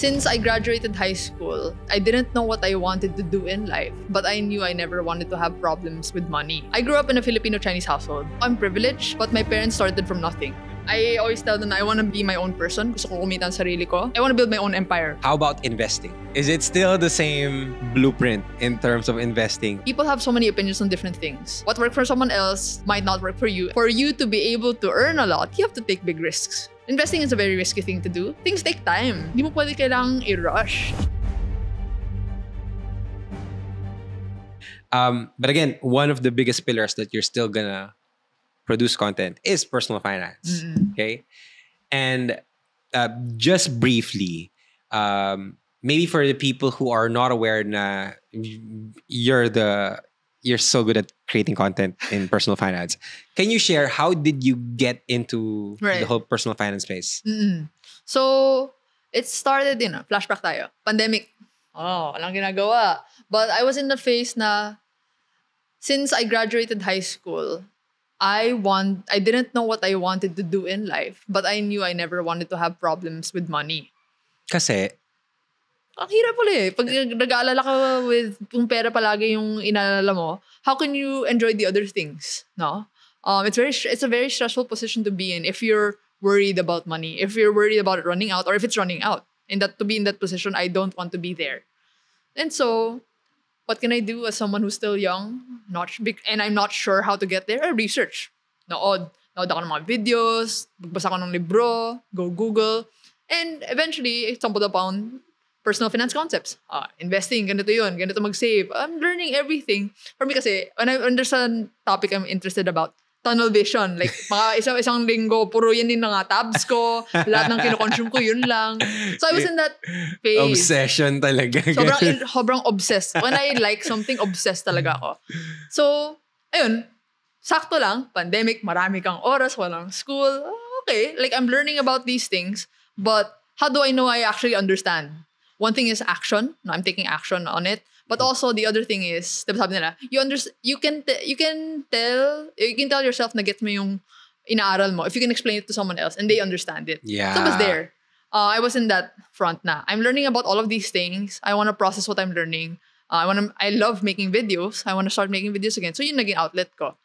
Since I graduated high school, I didn't know what I wanted to do in life, but I knew I never wanted to have problems with money. I grew up in a Filipino-Chinese household. I'm privileged, but my parents started from nothing. I always tell them na I want to be my own person. Gusto ko kumita ng sarili ko. I want to build my own empire. How about investing? Is it still the same blueprint in terms of investing? People have so many opinions on different things. What worked for someone else might not work for you. For you to be able to earn a lot, you have to take big risks. Investing is a very risky thing to do. Things take time. Hindi mo pwede kailangang i-rush. But again, one of the biggest pillars that you're still gonna produce content is personal finance. Okay? And just briefly, maybe for the people who are not aware na you're so good at creating content in personal finance, can you share how did you get into the whole personal finance space? So, it started, flashback tayo. Pandemic. Walang ginagawa. But I was in the phase na, since I graduated high school, I didn't know what I wanted to do in life, but I knew I never wanted to have problems with money. Kasi? Ang hirap pala eh. Pag nag-aalala ka with kung pera palagi yung inaalala mo, how can you enjoy the other things? No? It's a very stressful position to be in if you're worried about money, if you're worried about it running out, or if it's running out. To be in that position, I don't want to be there. And so, what can I do as someone who's still young? And I'm not sure how to get there? I research. Nood ako ng mga videos, magbasa ko ng libro, go Google, and eventually, I stumbled upon personal finance concepts. Investing, ganito yun, ganito mag-save. I'm learning everything. For me kasi, when there's a topic I'm interested about, tunnel vision. Like, mga isang linggo, puro yan din nga tabs ko. Lahat ng kinoconsume ko, yun lang. So I was in that phase. Obsession talaga. Sobrang obsessed. When I like something, obsessed talaga ako. So, ayun, sakto lang, pandemic, marami kang oras, walang school. Okay, like I'm learning about these things, but how do I know I actually understand? One thing is action. No, I'm taking action on it. But also the other thing is, diba sabi nila, you can tell yourself na gets mo yung inaaral mo if you can explain it to someone else and they understand it. Yeah. So I was there. I was in that front na. I'm learning about all of these things. I want to process what I'm learning. I love making videos. I want to start making videos again. So yun naging outlet ko.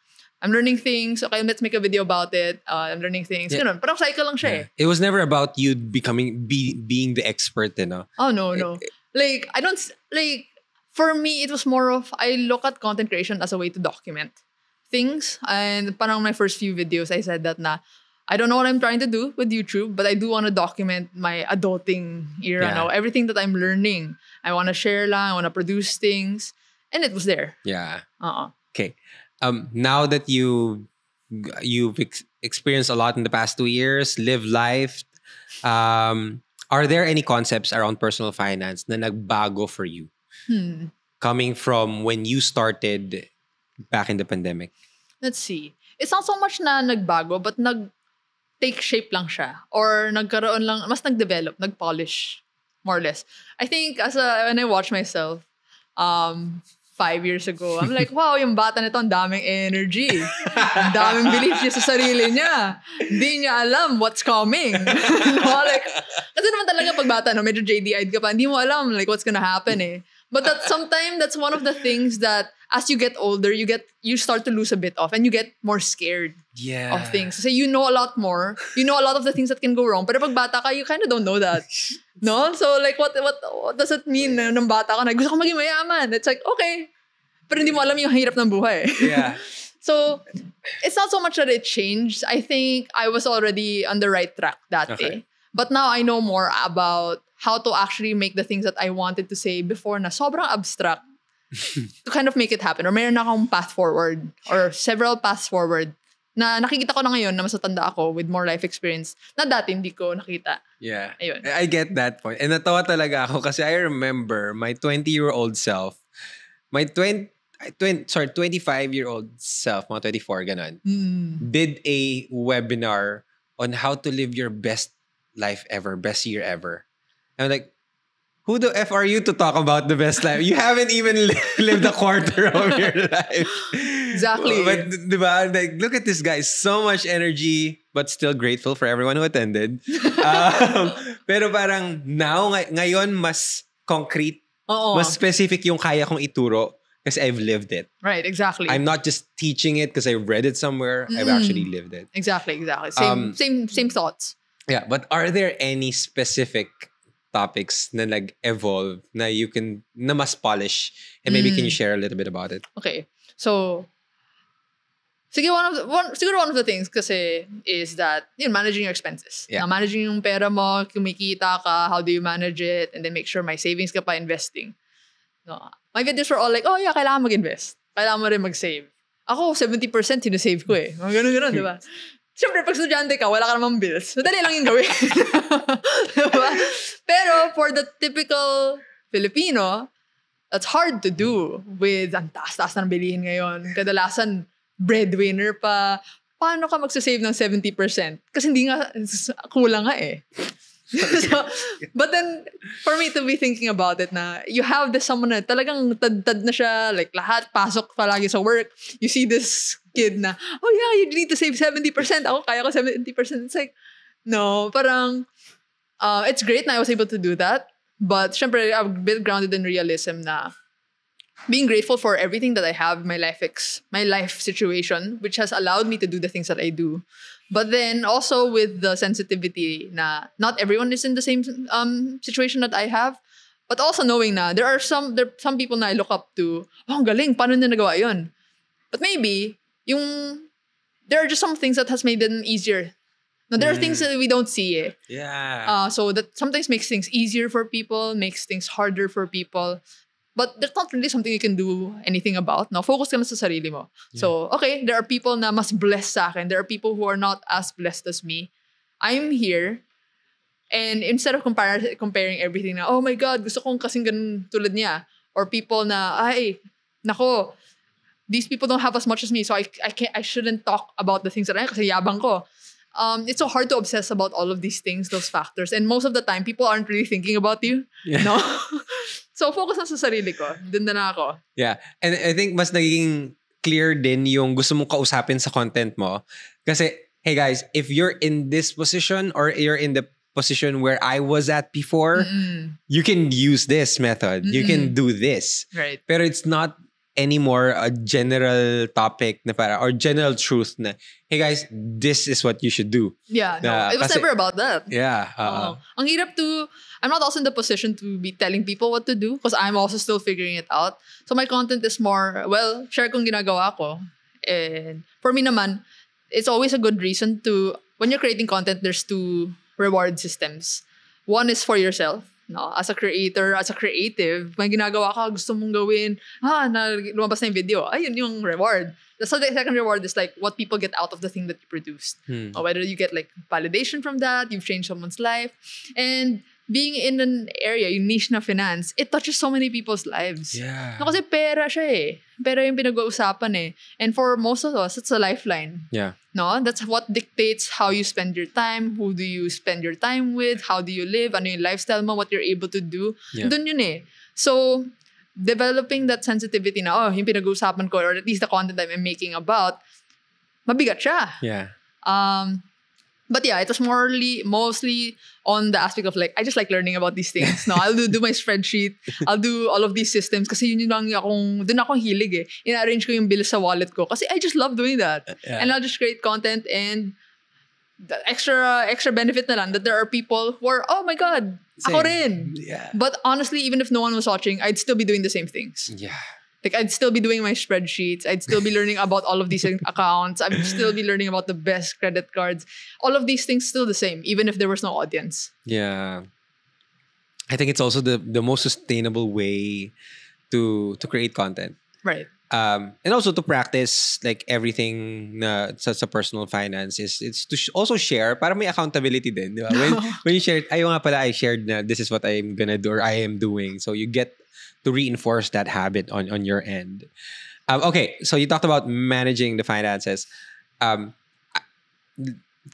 I'm learning things. Okay, let's make a video about it. I'm learning things. Yeah. Ganun. Parang cycle lang siya eh. It was never about you being the expert, you know? Oh, no. For me, it was more of, I look at content creation as a way to document things. And parang my first few videos, I said that na, I don't know what I'm trying to do with YouTube, but I do want to document my adulting era now. Everything that I'm learning. I want to share lang, I want to produce things. And it was there. Yeah. Okay. Now that you've experienced a lot in the past 2 years, live life, are there any concepts around personal finance na nagbago for you? Coming from when you started back in the pandemic? Let's see. It's not so much na nagbago, but nag-take shape lang siya. Or nagkaroon lang, mas nag-develop, nag-polish, more or less. I think when I watch myself, 5 years ago, I'm like, wow, yung bata nito, ang daming energy. Ang daming belief niya sa sarili niya. Hindi niya alam what's coming. Kasi naman talaga pag bata, medyo JD-eyed ka pa, hindi mo alam what's gonna happen eh. But sometimes that's one of the things that as you get older, you start to lose a bit of and you get more scared of things. So you know a lot more. You know a lot of the things that can go wrong. Pero pag bata ka, you kind of don't know that. No? So what does it mean na ng bata ka na gusto ko maging mayaman? It's like, okay. Pero hindi mo alam yung hirap ng buhay. Yeah. So it's not so much that it changed. I think I was already on the right track that day. But now I know more about how to actually make the things that I wanted to say before na sobrang abstract to kind of make it happen. Or mayroon na akong path forward or several paths forward na nakikita ko na ngayon na mas matanda ako with more life experience na dati hindi ko nakita. Yeah. Ayun. I get that point. And natawa talaga ako kasi I remember my 20-year-old self, my 25-year-old self, mga 24, ganun, did a webinar on how to live your best life ever, best year ever. I'm like, who the F are you to talk about the best life? You haven't even lived a quarter of your life. Exactly. But, diba, like, look at this guy. So much energy, but still grateful for everyone who attended. Pero parang now, ngayon, mas concrete, Oo. mas specific yung kaya kong ituro kasi I've lived it. Right, exactly. I'm not just teaching it because I read it somewhere. I've actually lived it. Exactly. Same thoughts. Yeah, but are there any specific topics na nag-evolve na mas polish, and maybe can you share a little bit about it? Okay. So, siguro one of the things kasi is that managing your expenses. Yeah. Now, managing yung pera mo, kumikita ka, how do you manage it, and then make sure may savings ka pa investing. No. My videos were all like, oh yeah, kailangan mag-invest. Kailangan mo rin mag-save. Ako, 70% sinasave ko eh. Mga ganun, di ba? Siyempre, pag estudyante ka, wala ka namang bills. Madali lang yung gawin. Diba? Pero for the typical Filipino, that's hard to do with ang taas-taas ng bilihin ngayon. Kadalasan, breadwinner pa. Paano ka magsasave ng 70%? Kasi hindi nga, kulang nga eh. So, but then, for me to be thinking about it na, you have this someone na talagang tad-tad na siya, like lahat, pasok palagi sa work. You see this kid na, oh yeah, you need to save 70%. Ako, kaya ko 70%. It's like, no, parang, it's great na I was able to do that. But, syempre, I've been grounded in realism na, being grateful for everything that I have, my life situation, which has allowed me to do the things that I do. But then also with the sensitivity na not everyone is in the same situation that I have. But also knowing na there are some people na I look up to, oh, ang galing, paano nila nagawa yun? But maybe, there are just some things that has made them easier. No, there are things that we don't see eh. Yeah. So that sometimes makes things easier for people, makes things harder for people. But there's not really something you can do anything about. No, focus ka na sa sarili mo. Yeah. So, okay, there are people na mas blessed sa akin. There are people who are not as blessed as me. I'm here. And instead of comparing everything na, oh my God, gusto kong kasing ganun tulad niya. Or people na, ay, nako, these people don't have as much as me. So I shouldn't talk about the things that I have kasi yabang ko. It's so hard to obsess about all of these things, those factors. And most of the time, people aren't really thinking about you. Yeah. No? So, focus na sa sarili ko. Dun na ako. Yeah. And I think mas naging clear din yung gusto mong kausapin sa content mo. Kasi, hey guys, if you're in this position or you're in the position where I was at before, you can use this method. You can do this. Right. Pero it's not anymore a general topic na or general truth na, hey guys, this is what you should do. Yeah, no, it was never about that. Yeah. Ang hirap I'm not also in the position to be telling people what to do because I'm also still figuring it out. So my content is more, well, share kong ginagawa ko. And for me naman, it's always a good reason to, when you're creating content, there's two reward systems. One is for yourself. No, as a creator, as a creative, may ginagawa ka, gusto mong gawin, lumabas na yung video, ayun yung reward. So the second reward is like what people get out of the thing that you produced. Or whether you get like validation from that, you've changed someone's life. And being in an area, yung niche na finance, it touches so many people's lives. Yeah. No, kasi pera siya eh. Pera yung pinag-uusapan eh. And for most of us, it's a lifeline. Yeah. No, that's what dictates how you spend your time, who do you spend your time with, how do you live, ano yung lifestyle mo, what you're able to do. Yeah. Dun yun eh. So, developing that sensitivity na, yung pinag-uusapan ko, or at least the content I'm making about, mabigat siya. Yeah. But yeah, it was mostly on the aspect of like, I just like learning about these things. No, I'll do my spreadsheet. I'll do all of these systems kasi yun lang dun akong hilig eh. Ina-arrange ko yung bills sa wallet ko kasi I just love doing that. Yeah. And I'll just create content and the extra benefit na lang that there are people who are, oh my God, ako rin. Yeah. But honestly, even if no one was watching, I'd still be doing the same things. Yeah. Like, I'd still be doing my spreadsheets. I'd still be learning about all of these accounts. I'd still be learning about the best credit cards. All of these things still the same, even if there was no audience. Yeah. I think it's also the most sustainable way to create content. Right. And also to practice like everything na sa personal finance it's to also share para may accountability din, di ba? When you share, ayaw nga pala I shared na this is what I'm gonna do or I am doing. So you get to reinforce that habit on your end. Okay, so you talked about managing the finances. Can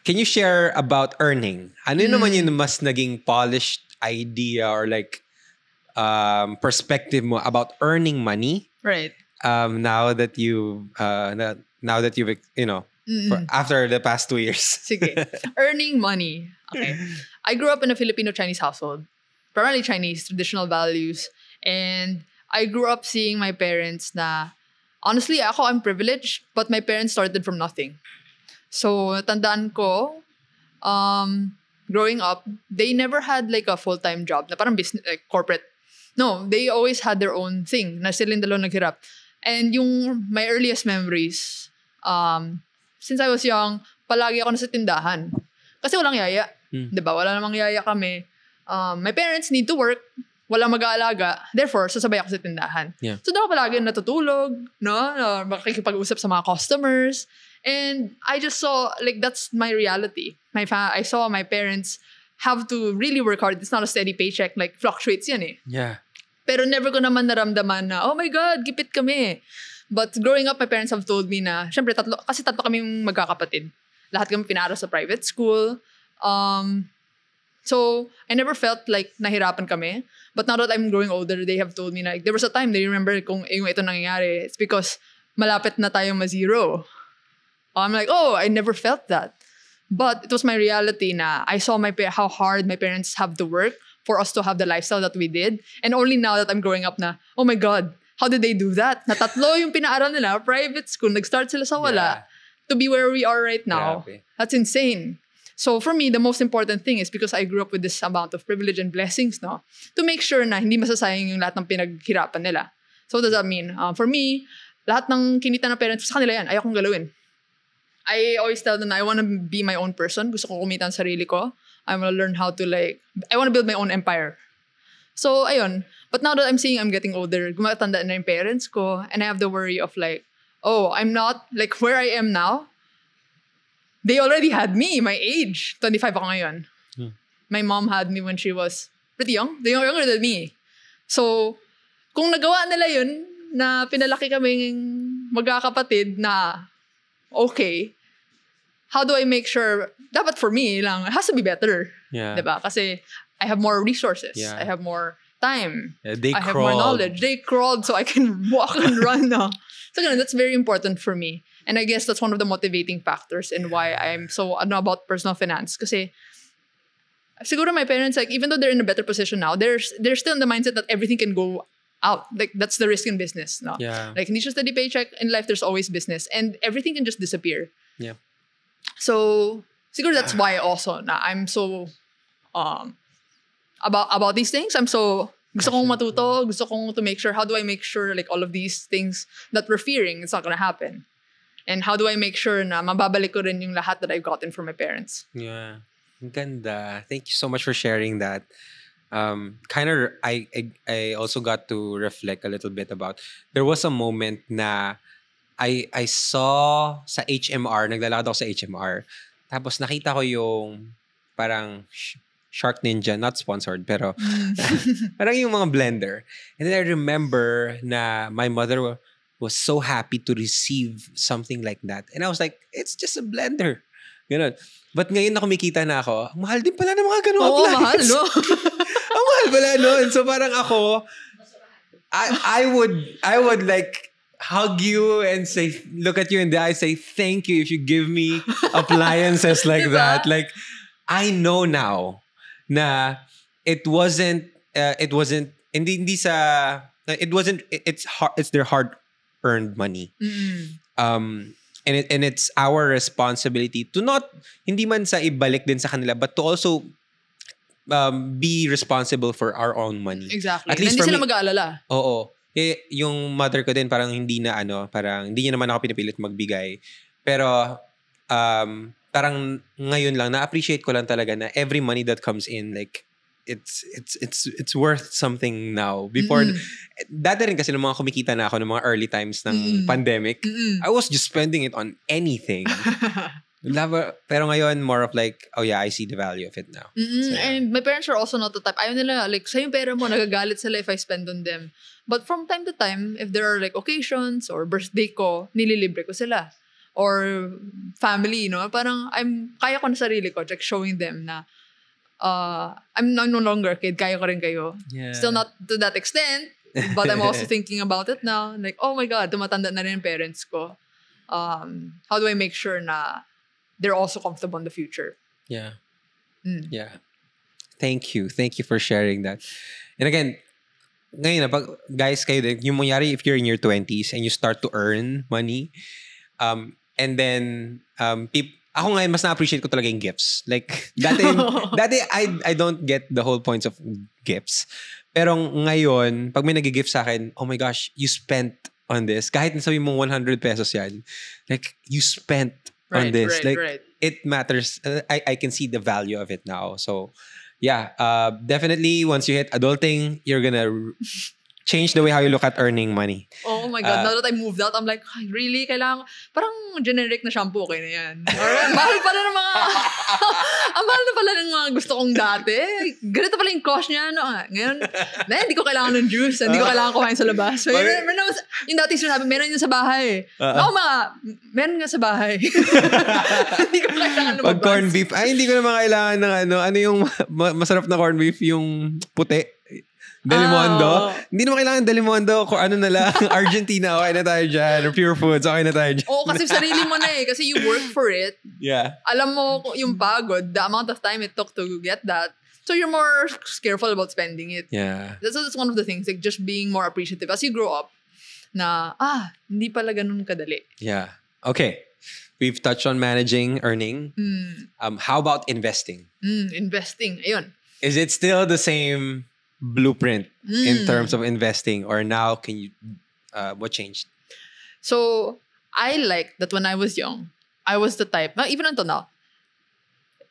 you share about earning? Ano naman yung mas naging polished idea or like perspective mo about earning money? Right. Now that you've after the past 2 years. Sige. Earning money. Okay. I grew up in a Filipino-Chinese household. Primarily Chinese, traditional values. And I grew up seeing my parents na, honestly, I'm privileged, but my parents started from nothing. So, tandaan ko, growing up, they never had like a full-time job na parang business, like corporate. No, they always had their own thing na sila yung dalawa naghirap. And my earliest memories, since I was young, palagi ako nasa tindahan. Kasi walang yaya. Diba? Wala namang yaya kami. My parents need to work. Walang mag-aalaga. Therefore, sasabay ako sa tindahan. Yeah. So, doon ako palagi natutulog, no? Makikipag-usap sa mga customers. And I just saw, like, that's my reality. I saw my parents have to really work hard. It's not a steady paycheck. Like, fluctuates yan eh. Yeah. Pero never ko naman naramdaman na, oh my God, gipit kami. But growing up, my parents have told me na, syempre, kasi tatlo kaming magkakapatid. Lahat kami pinaaral sa private school. So, I never felt like nahirapan kami. But now that I'm growing older, they have told me na, like, there was a time, they remember kung yung ito nangyayari, it's because malapit na tayong ma-zero. I'm like, oh, I never felt that. But it was my reality na I saw how hard my parents have to work for us to have the lifestyle that we did. And only now that I'm growing up na, oh my God, how did they do that? Na tatlo yung pinaaral nila, private school, nag-start sila sa wala to be where we are right now. Grabe. That's insane. So for me, the most important thing is because I grew up with this amount of privilege and blessings, no, to make sure na hindi masasayang yung lahat ng pinaghirapan nila. So what does that mean? For me, lahat ng kinita ng parents, sa kanila yan, ayaw kong galawin. I always tell them na I want to be my own person. Gusto ko kumita ang sarili ko. I want to learn how to I want to build my own empire. So, ayun. But now that I'm seeing I'm getting older, gumatanda na yung parents ko, and I have the worry of like, oh, I'm not, like, where I am now, they already had me, my age. 25 ako ngayon. My mom had me when she was pretty young. They're younger than me. So, kung nagawa nila yun, na pinalaki kaming magkakapatid na okay, how do I make sure, dapat for me lang, it has to be better. Yeah. Diba? Kasi I have more resources. Yeah. I have more time. They I have crawled. more knowledge. They crawled so I can walk and run now. So that's very important for me. And I guess that's one of the motivating factors in why I'm so about personal finance. Kasi siguro my parents, like, even though they're in a better position now, they're still in the mindset that everything can go out. Like, that's the risk in business, no? Yeah. Like, hindi just steady paycheck. In life, there's always business. And everything can just disappear. Yeah. So, siguro that's why also na I'm so, about these things. I'm so, gusto kong matuto, gusto kong to make sure, how do I make sure, like, all of these things that we're fearing, it's not gonna happen? And how do I make sure na mababalik ko rin yung lahat that I've gotten from my parents? Yeah. Ang ganda. Thank you so much for sharing that. I also got to reflect a little bit about, there was a moment na I saw sa HMR, naglalakad ako sa HMR, tapos nakita ko yung parang Shark Ninja, not sponsored, pero parang yung mga blender. And then I remember na my mother was so happy to receive something like that. And I was like, it's just a blender. Ganun. But ngayon na kumikita na ako, mahal din pala ng mga ganung appliances. Mahal, no? Ang mahal pala nun. So parang ako, I would like hug you and say, look at you in the eye, say thank you if you give me appliances like that. Like, I know now na it's their hard-earned money. And it's our responsibility to not, hindi man sa ibalik din sa kanila, but to also be responsible for our own money. Exactly. At least hindi for sila me, mag-aalala. Oo. Yung mother ko din, parang parang hindi niya naman ako pinipilit magbigay. Pero, parang ngayon lang, na-appreciate ko lang talaga na every money that comes in, like, it's worth something now. Before, dati rin kasi nung mga kumikita na ako ng mga early times ng pandemic, I was just spending it on anything. Pero ngayon, more of like, oh yeah, I see the value of it now. So, yeah. And my parents are also not the type, ayaw nila, like, sa yung pera mo, nagagalit sila if I spend on them. But from time to time, if there are like occasions or birthday ko, nililibre ko sila. Or family, no? Parang, kaya ko na sarili ko, like showing them na, I'm no longer a kid, kaya ko rin kayo. Yeah. Still not to that extent, but I'm also thinking about it now. Like, oh my God, tumatanda na rin yung parents ko. How do I make sure na they're also comfortable in the future? Yeah. Yeah. Thank you. Thank you for sharing that. And again, ngayon, guys, kayo din, yung mangyari if you're in your 20s and you start to earn money, and then, ako ngayon, mas na-appreciate ko talaga yung gifts. Like, dati I don't get the whole points of gifts. Pero ngayon, pag may nag-gift sa akin, oh my gosh, you spent on this. Kahit nasabi mong 100 pesos yan, like, you spent on this. It matters. I can see the value of it now. So, yeah, definitely once you hit adulting, you're gonna change the way how you look at earning money. Oh my God, now that I moved out, I'm like, ay, really? Kailangan, parang generic na shampoo, okay na yan. Or, mahal pala ng mga, ang mahal na pala ng mga gusto kong dati. Ganito pala yung cost niya. No? Ngayon, hindi ko kailangan ng juice, hindi ko kailangan kumain sa labas. So, yung dati sinabi, meron yun sa bahay. Meron nga sa bahay. Hindi ko kailangan lumabas. Pag corned beef, hindi ko naman kailangan ng ano yung masarap na corned beef, yung puti. Delimondo. Hindi naman kailangan Delimondo. Kung ano na lang. Argentina, okay na tayo dyan. Or Pure Foods, okay na tayo dyan. Oo, kasi sarili mo na eh. Kasi you work for it. Yeah. Alam mo yung pagod, the amount of time it took to get that. So you're more careful about spending it. Yeah. That's one of the things. Like just being more appreciative. As you grow up, na, hindi pala ganun kadali. Yeah. Okay. We've touched on managing, earning. How about investing? Investing. Ayun. Is it still the same blueprint in terms of investing, or now can you what changed? So I like that when I was young, I was the type, even until now,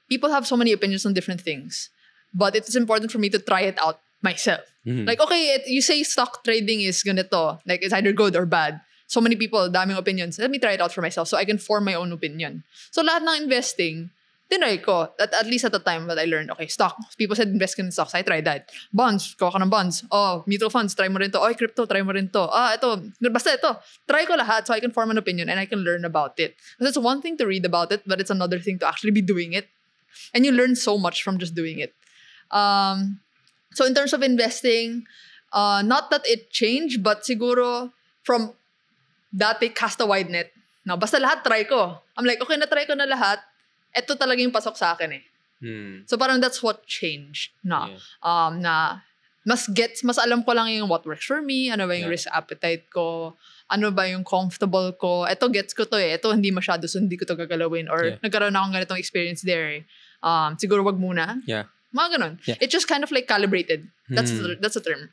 people have so many opinions on different things, but it's important for me to try it out myself. Like, okay, you say stock trading is ganito, like it's either good or bad. So many people, daming opinions. Let me try it out for myself so I can form my own opinion. So lahat ng investing, tinry ko. At least at the time that I learned, okay, stock. People said invest in stocks. I tried that. Bonds. Kuha ka ng bonds. Oh, mutual funds. Try mo rin to. Oh, crypto. Try mo rin to. Ito. Basta ito. Try ko lahat so I can form an opinion and I can learn about it. Because it's one thing to read about it, but it's another thing to actually be doing it. And you learn so much from just doing it. So in terms of investing, not that it changed, but siguro from dati cast a wide net. No, basta lahat try ko. I'm like, okay, na-try ko na lahat. Ito talaga yung pasok sa akin eh. So parang that's what changed. Na mas alam ko lang yung what works for me, ano ba yung risk appetite ko, ano ba yung comfortable ko. Ito gets ko to eh. Ito hindi masyado, so hindi ko to gagalawin. Or nagkaroon akong ganitong experience there eh. Siguro wag muna. Yeah. Mga ganun. Yeah. It just kind of like calibrated. That's a term.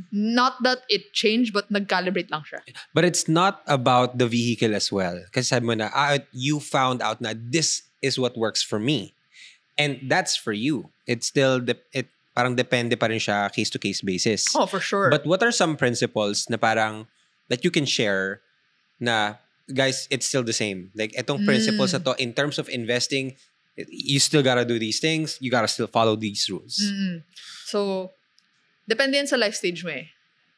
Not that it changed, but nag-calibrate lang siya. But it's not about the vehicle as well. Kasi sabi mo na, you found out na this is what works for me. And that's for you. It's still, parang depende pa rin siya case-to-case basis. Oh, for sure. But what are some principles na parang, that you can share na, guys, it's still the same. Like, etong principles na to, in terms of investing, you still gotta do these things. You gotta still follow these rules. So, depende yan sa life stage mo eh.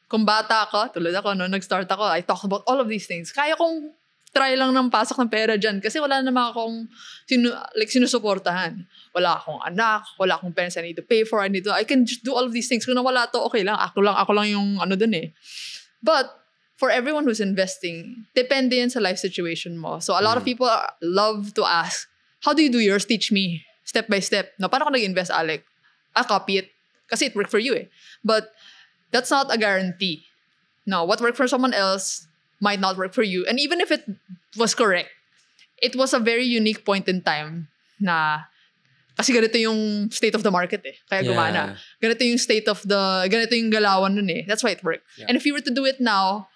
Kung bata ako, tulad ako, no, nag-start ako, I talked about all of these things. Kaya kong try lang ng pasok ng pera dyan kasi wala naman akong sinusuportahan. Wala akong anak, wala akong parents I need to pay for, I can just do all of these things. Kung nawala to, okay lang. Ako lang yung ano dun eh. But, for everyone who's investing, depende yan sa life situation mo. So, a lot of people love to ask, how do you do yours? Teach me. Step by step. No, paano ka nag-invest, Alec? Copy it. Kasi it worked for you eh. But, that's not a guarantee. No, what worked for someone else might not work for you. And even if it was correct, it was a very unique point in time na kasi ganito yung state of the market eh. Kaya gumana. Ganito yung ganito yung galawan nun eh. That's why it worked. Yeah. And if you were to do it now,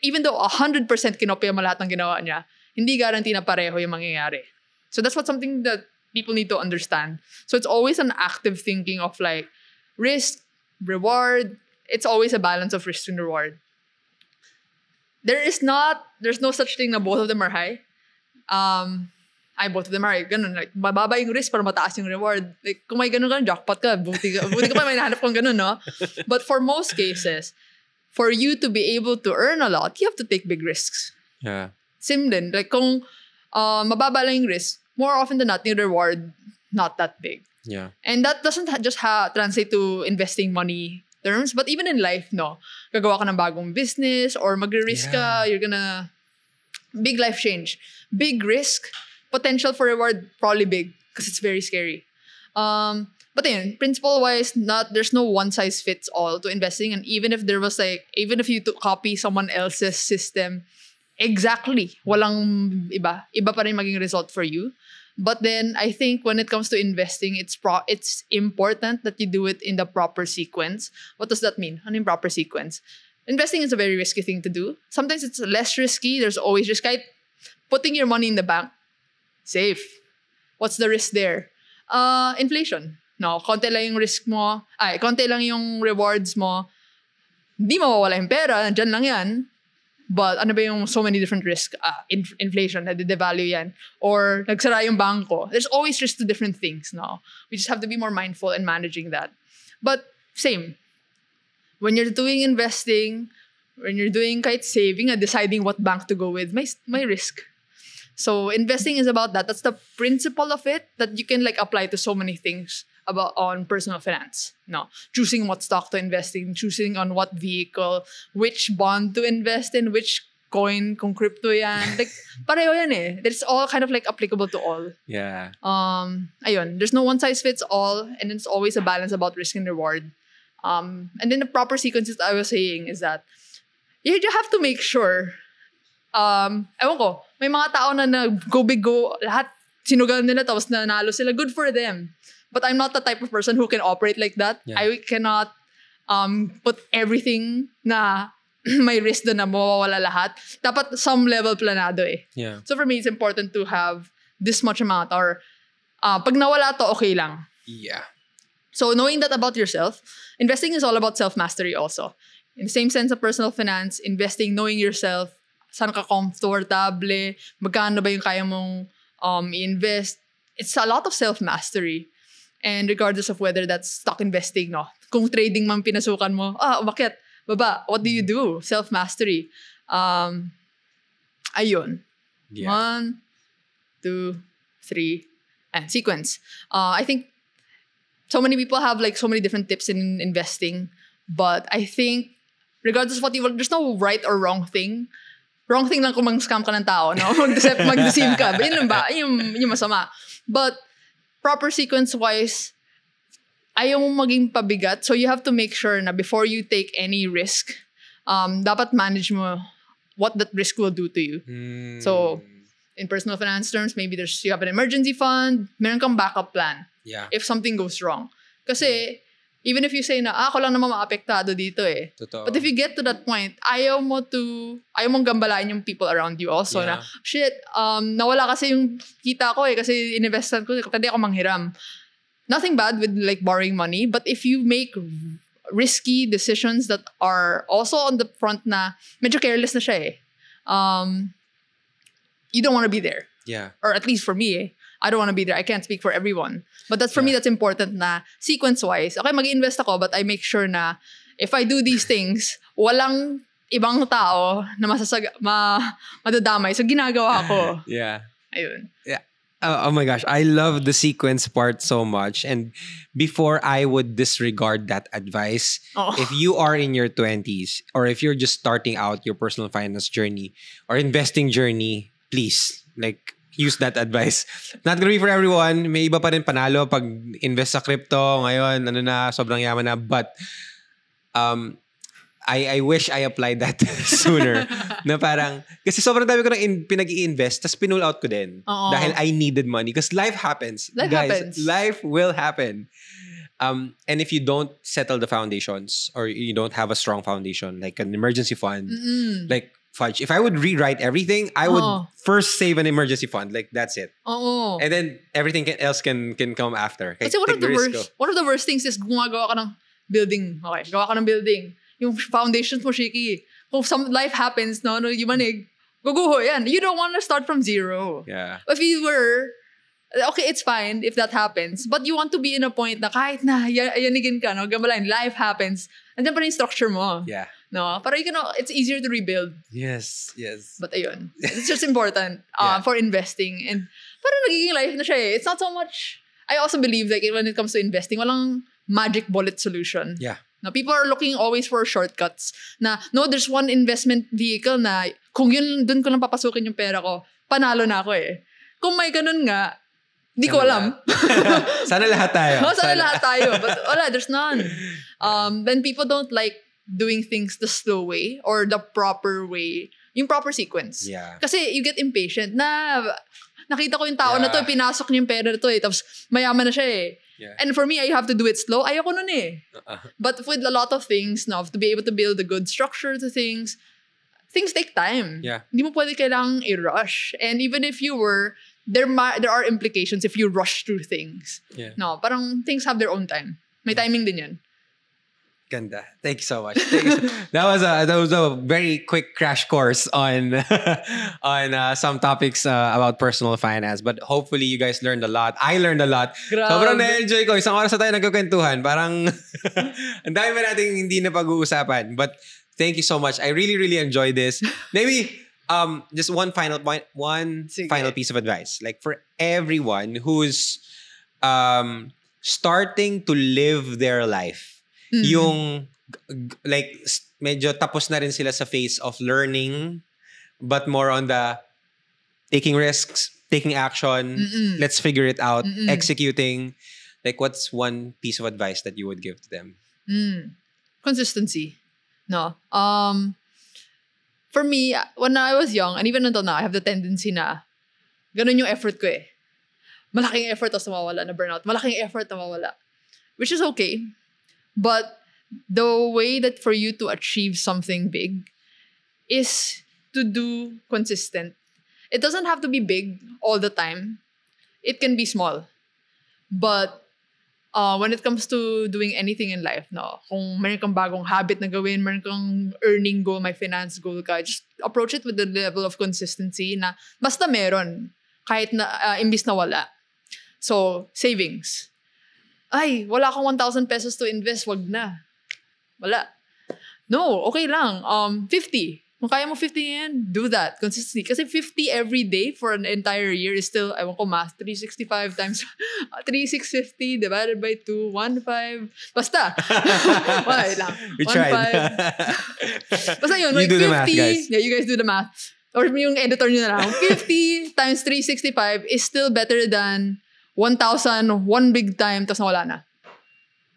even though 100% kinopya mo lahat ng ginawa niya, hindi guarantee na pareho yung mangyayari. So that's something that people need to understand. So it's always an active thinking of like risk, reward. It's always a balance of risk and reward. There's no such thing na both of them are high. Both of them are high. Ganun, like, mababa yung risk para mataas yung reward. Like, kung may ganun ka, jackpot ka. Buti ka pa may nahanap kong ganun, no? But for most cases, for you to be able to earn a lot, you have to take big risks. Yeah. Same din. Like, kung mababa lang yung risk, more often than not, yung reward, not that big. Yeah. And that doesn't just translate to investing money terms, but even in life, no? Gagawa ka ng bagong business or magre-risk ka, you're gonna... Big life change. Big risk, potential for reward, probably big. because it's very scary. But then, principle-wise, there's no one-size-fits-all to investing. And even if even if you copy someone else's system, exactly, walang iba pa rin maging result for you. But then, I think when it comes to investing, it's important that you do it in the proper sequence. What does that mean? Ano yung proper sequence? Investing is a very risky thing to do. Sometimes it's less risky. There's always risk. Kahit putting your money in the bank, safe. What's the risk there? Inflation. No, konti lang yung risk mo. Konti lang yung rewards mo. Di mawawala yung pera. Nandyan lang yan. But ano ba yung so many different risks? Inflation, nade-devalue yan. Or nagsara yung bangko. There's always risk to different things. No? We just have to be more mindful in managing that. But same. When you're doing investing, when you're doing kahit saving and deciding what bank to go with, may risk. So investing is about that. That's the principle of it that you can apply to so many things on personal finance. No, choosing what stock to invest in, choosing on what vehicle, which bond to invest in, which coin, kung crypto yan. Pareho yan eh. It's all kind of applicable to all. Yeah. Ayun. There's no one size fits all, and it's always a balance about risk and reward. And then the proper sequences I was saying is that you have to make sure. Ewan ko, may mga tao na go big go, lahat sinugal nila tapos nanalo sila. Good for them. But I'm not the type of person who can operate like that. Yeah. I cannot put everything na may risk doon na mawawala lahat. Dapat some level planado eh. Yeah. So for me, it's important to have this much amount or pag nawala to, okay lang. Yeah. So knowing that about yourself, investing is all about self-mastery also. In the same sense of personal finance, investing, knowing yourself, saan ka komportable, magkano ba yung kaya mong i-invest. It's a lot of self-mastery. And regardless of whether that's stock investing, no? Kung trading man pinasukan mo, umakyat, baba, what do you do? Self-mastery. Ayun. Yeah. 1, 2, 3, and sequence. I think so many people have so many different tips in investing, but I think regardless of what there's no right or wrong thing. Wrong thing lang kung mang-scam ka ng tao, no? Mag-deceive ka. Yun lang ba? Yung masama. But proper sequence-wise, ayaw mong maging pabigat. So you have to make sure na before you take any risk, dapat manage mo what that risk will do to you. So in personal finance terms, maybe you have an emergency fund, meron kang backup plan. Yeah. If something goes wrong. Kasi even if you say na, ako lang naman maapektado dito eh. Totoo. But if you get to that point, ayaw mong gambalain yung people around you also na, shit, nawala kasi yung kita ko eh kasi ininvestan ko, hindi ako manghiram. Nothing bad with borrowing money, but if you make risky decisions that are also on the front na medyo careless na siya eh, you don't want to be there. Yeah. Or at least for me eh. I don't want to be there. I can't speak for everyone. But for me, that's important na sequence-wise. Okay, mag-invest ako, but I make sure na if I do these things, walang ibang tao na madadamay. So, ginagawa ko. Yeah. Ayun. Yeah. Oh my gosh. I love the sequence part so much. And before I would disregard that advice, if you are in your 20s or if you're just starting out your personal finance journey or investing journey, please, use that advice. Not gonna be for everyone. May iba pa rin panalo pag invest sa crypto. Ngayon, sobrang yaman na. But, I wish I applied that sooner. Na parang, kasi sobrang dami ko nang pinag-i-invest, tas pinull out ko din. Dahil I needed money. Because life happens. Life will happen. And if you don't settle the foundations, or you don't have a strong foundation, like an emergency fund, fudge. If I would rewrite everything, I would first save an emergency fund. That's it. And then everything else can come after. Kasi one of the worst things is gumagawa ka ng building. Okay, gawa ka ng building. Yung foundations mo, shaky. Kung some life happens, yung manig, guguho yan. You don't want to start from zero. Yeah. If you were, okay, it's fine if that happens. But you want to be in a point na kahit na yanigin ka, gambalain, life happens. Andiyan pa rin yung structure mo. Yeah. No, para it's easier to rebuild. Yes. But ayun, it's just important for investing. And parang nagiging life na siya eh. It's not so much, I also believe when it comes to investing, walang magic bullet solution. Yeah. Now, people are looking always for shortcuts. There's one investment vehicle na kung dun ko lang papasukin yung pera ko, panalo na ako eh. Kung may ganun nga, Hindi ko alam. Sana lahat tayo. Sana lahat tayo. But wala, there's none. Then people don't like doing things the slow way or the proper way. Yung proper sequence. Yeah. Kasi you get impatient na nakita ko yung tao na to, Yeah. pinasok niya yung pera na to eh. Tapos mayaman na siya eh. Yeah. And for me, I have to do it slow. Ayoko nun eh. But with a lot of things, no, to be able to build a good structure to things take time. Yeah. Hindi mo pwede kailangang i-rush. And even if you were, there are implications if you rush through things. Yeah. No, parang things have their own time. May timing din yan. Ganda. Thank you so much. That was a very quick crash course on some topics about personal finance. But hopefully you guys learned a lot. I learned a lot. Grabe. Sobrang na-enjoy ko. Isang oras na tayo nagkukwentuhan. Parang ang dami pa natin hindi na pag-uusapan. But thank you so much. I really, really enjoyed this. Maybe just one final point, final piece of advice. Like for everyone who's starting to live their life. Yung like medyo tapos na rin sila sa phase of learning but more on the taking risks, taking action, let's figure it out, executing. Like what's one piece of advice that you would give to them? Consistency. No. For me, when I was young, and even until now, I have the tendency na ganun yung effort ko eh. Malaking effort tapos mawawala na burnout. Malaking effort na mawawala. Which is okay. But the way that for you to achieve something big is to do consistent. It doesn't have to be big all the time. It can be small. But when it comes to doing anything in life, no, kung meron kang bagong habit na gawin, meron kang earning goal, may finance goal ka, just approach it with the level of consistency na basta meron, kahit na imbis na wala. So, savings. Ay, wala akong 1,000 pesos to invest, wag na. Wala. No, okay lang. 50. Kung kaya mo 50 yan, do that. Consistency. Kasi 50 every day for an entire year is still, ewan ko, math, 365 times 3,650 divided by 2, 1,500. Basta. Wala lang. We tried. 1,500. Basta yun. You Like do 50, the math, guys. Yeah, you guys do the math. Or yung editor nyo na lang. 50 times 365 is still better than 1,000 one big time tapos nawala na.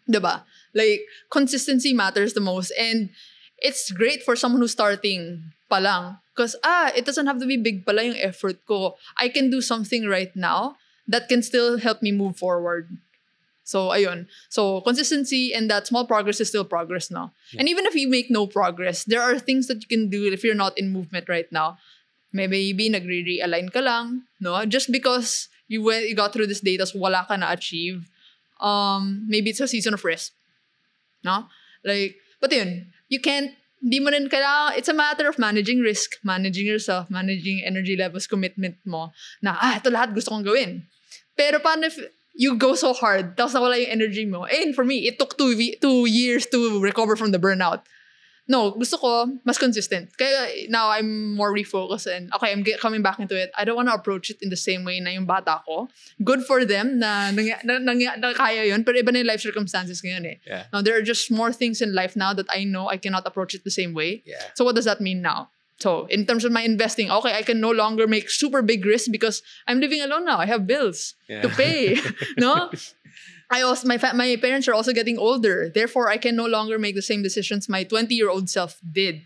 Diba? Like, consistency matters the most. And it's great for someone who's starting pa lang. Because, it doesn't have to be big pala yung effort ko. I can do something right now that can still help me move forward. So, ayun. So, consistency and that small progress is still progress now. Yeah. And even if you make no progress, there are things that you can do if you're not in movement right now. Maybe nagre-realign ka lang, no? Just because you got through this day tas wala ka na-achieve, maybe it's a season of rest. No? Like, but yun, you can't, di mo rin kailangan, it's a matter of managing risk, managing yourself, managing energy levels, commitment mo, na, ito lahat gusto kong gawin. Pero paano if you go so hard, tapos nawala yung energy mo? And for me, it took 2 years to recover from the burnout. No, gusto ko mas consistent. Kaya now I'm more refocused and okay, I'm coming back into it. I don't want to approach it in the same way na yung bata ko. Good for them na kaya yun, pero iba na yung life circumstances ngayon eh. Yeah. Now, there are just more things in life now that I know I cannot approach it the same way. Yeah. So what does that mean now? So in terms of my investing, okay, I can no longer make super big risks because I'm living alone now. I have bills to pay. No? My parents are also getting older. Therefore, I can no longer make the same decisions my 20-year-old self did.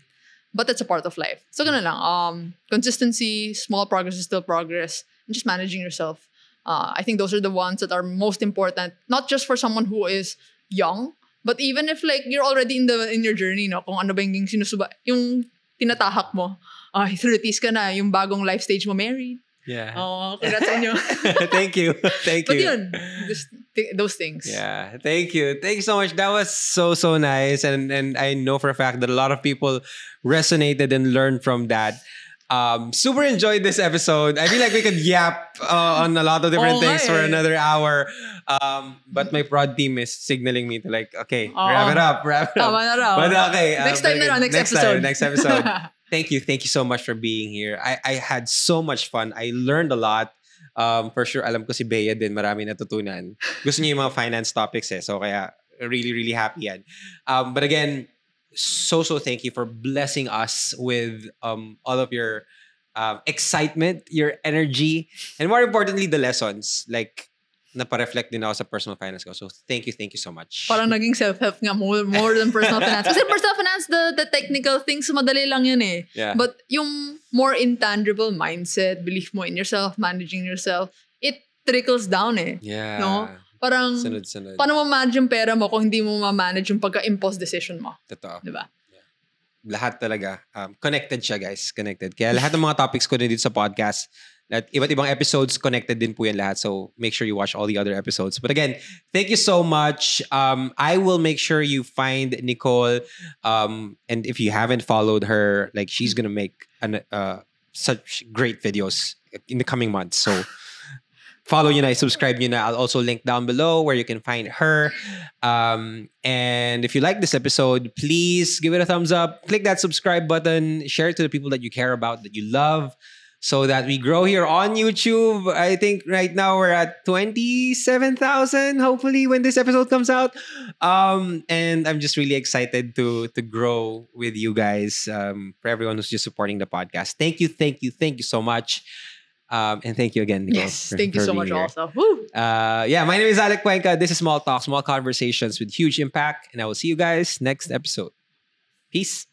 But that's a part of life. So ganun lang. Consistency, small progress is still progress. And just managing yourself. I think those are the ones that are most important. Not just for someone who is young, but even if like you're already in your journey, no? Kung ano ba yung yung tinatahak mo. 30s ka na, yung bagong life stage mo, married. Yeah. Oh, congrats sa inyo. Thank you. Thank you. But yun, those things. Yeah. Thank you. Thank you so much. That was so nice. And I know for a fact that a lot of people resonated and learned from that. Super enjoyed this episode. I feel like we could yap on a lot of different things for another hour. But my prod team is signaling me to like, okay, wrap it up. Tama na raw. But okay. Next time na raw, next episode. Next episode. Thank you so much for being here. I had so much fun. I learned a lot. For sure, alam ko si Bea din, marami natutunan. Gusto niya yung mga finance topics eh. So kaya, really, really happy yan. But again, so thank you for blessing us with all of your excitement, your energy, and more importantly, the lessons. Like, napareflect din ako sa personal finance ko. So, thank you so much. Parang naging self-help nga more than personal finance. Kasi personal finance, the technical things, madali lang yun eh. Yeah. But yung more intangible mindset, belief mo in yourself, managing yourself, it trickles down eh. Yeah. No? Parang, Sunod-sunod. paano mo manage yung pera mo kung hindi mo ma-manage yung pagka-impulse decision mo? Totoo. Diba? Lahat talaga. Connected siya, guys. Connected. Kaya lahat ng mga topics ko din dito sa podcast, at iba't ibang episodes, connected din po yan lahat. So, make sure you watch all the other episodes. But again, thank you so much. I will make sure you find Nicole. And if you haven't followed her, like, she's gonna make such great videos in the coming months. So, follow nyo na, subscribe nyo na. I'll also link down below where you can find her. And if you like this episode, please give it a thumbs up. Click that subscribe button. Share it to the people that you care about, that you love, so that we grow here on YouTube. I think right now we're at 27,000, hopefully, when this episode comes out. And I'm just really excited to grow with you guys, for everyone who's just supporting the podcast. Thank you so much. And thank you again, Nicole. Yes, thank you so much also. Woo! Yeah, my name is Alec Cuenca. This is Small Talk, small conversations with huge impact. And I will see you guys next episode. Peace.